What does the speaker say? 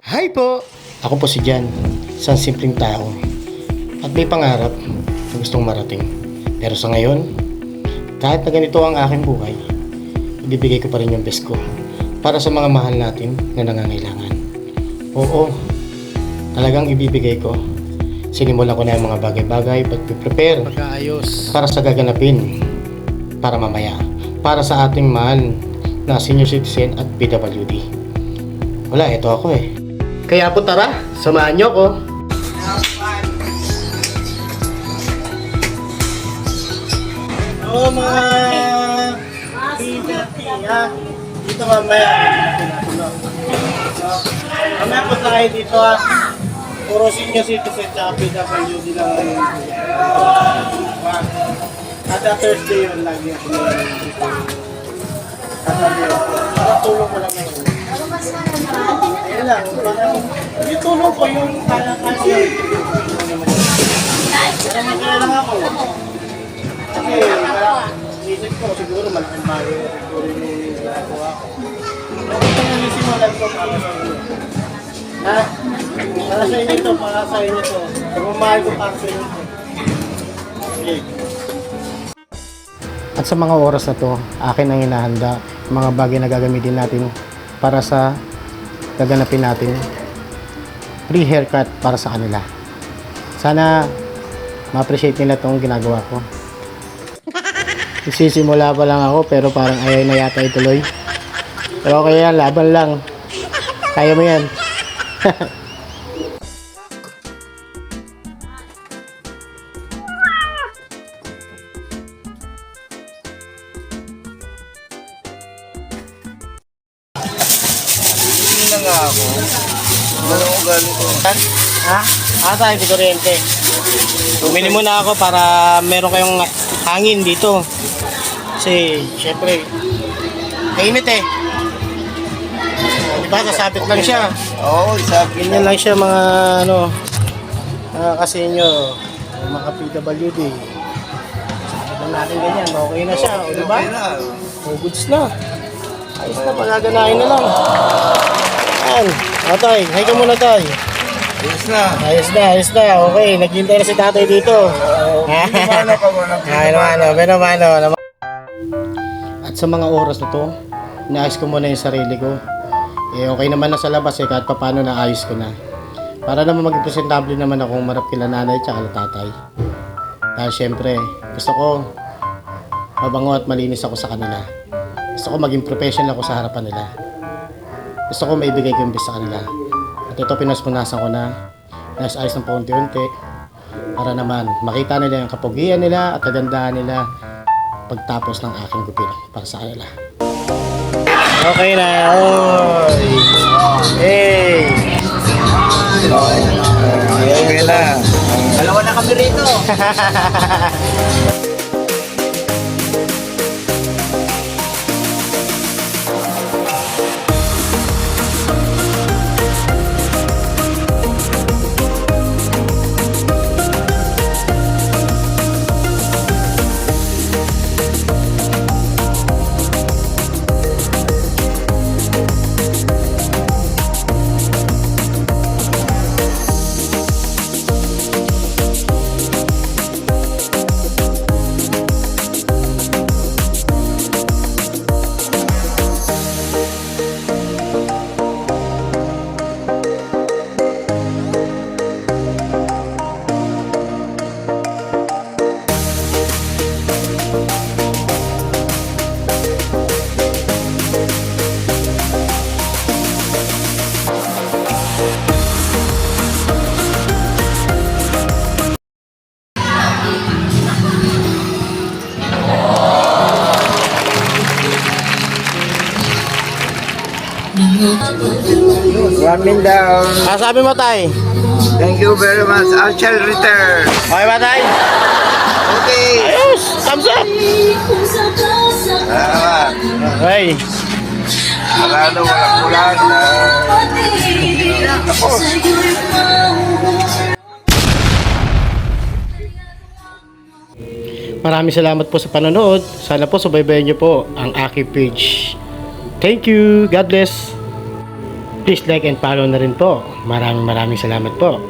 Hi po! Ako po si Jan, isang simpleng tao at may pangarap na gustong marating. Pero sa ngayon, kahit na ganito ang aking buhay, ibibigay ko pa rin yung best ko para sa mga mahal natin na nangangailangan. Oo, talagang ibibigay ko. Sinimulan ko na yung mga bagay-bagay, pag-prepare para sa gaganapin, para mamaya, para sa ating mahal na senior citizen at PWD. Wala, ito ako eh. Kaya po tara, samahan nyo ko. Oo mga PWD, dito mamaya. Mamaya po tayo dito ha. Puro senior citizen at PWD lang ngayon. Kada Thursday yun lagi ako dito. Para tulong ko lang ngayon. Ayan lang, parang yung tulong ko yung kaya-kaya. Pero magkaya lang ako. Kasi isip ko siguro malaking bagay na siguro yung ginagawa ko. Ito yung nisimulan ko para sa inyo. Ha? Para sa inyo ito, para sa inyo ito. Pagmamahal ko para sa inyo ito. Okay. At sa mga oras na to, akin ang hinahanda mga bagay na gagamitin natin para sa gaganapin natin free haircut para sa kanila. Sana ma-appreciate nila itong ginagawa ko. Nagsisimula pa lang ako pero parang ayaw na yata ituloy. Pero okay yan, laban lang. Kaya mo yan. Na nga ako. Walang ugali ko. Ha? Tayo di kuryente. Bumili muna ako para meron kayong hangin dito. Kasi, syempre, mainit eh. Diba, sasabit lang siya. Oo, sabi Ganyan lang siya mga, kasi nyo, mga PWD. Sabit lang natin ganyan, okay na siya, o diba? Okay na. O, goods na. Ayos na, pagaganahin na lang. Yan, tatay, hi ka muna tay. Ayos na. Ayos na, okay, naghihintay na si tatay dito. Pinamano ka mo ng Pinamano. At sa mga oras na to, inaayos ko muna yung sarili ko. Okay naman na sa labas kahit paano naayos ko na. Para naman maging presentable naman akong marap kila nanay at kila tatay. Dahil syempre, gusto ko mabango at malinis ako sa kanila. Gusto ko maging professional ako sa harapan nila. Gusto ko maibigay ko yung best sa kanila. At ito pinaspunasan ko na ayos ng paunti-unti para naman makita nila yung kapugian nila at kagandahan nila pagtapos ng aking gupit para sa kanila. Okay na. Oy. Hey. Okay na. Dalawa na kami rito. Ramen down. Sabi mo tay? Thank you very much. I shall return. Okay ba tay? Okay. Ayos! Thumbs up! Salamat. Okay. Marano, walang ulan. Tapos. Maraming salamat po sa panonood. Sana po subaybayan niyo po ang aking page. Thank you. God bless. Please like and follow na rin po. Maraming salamat po.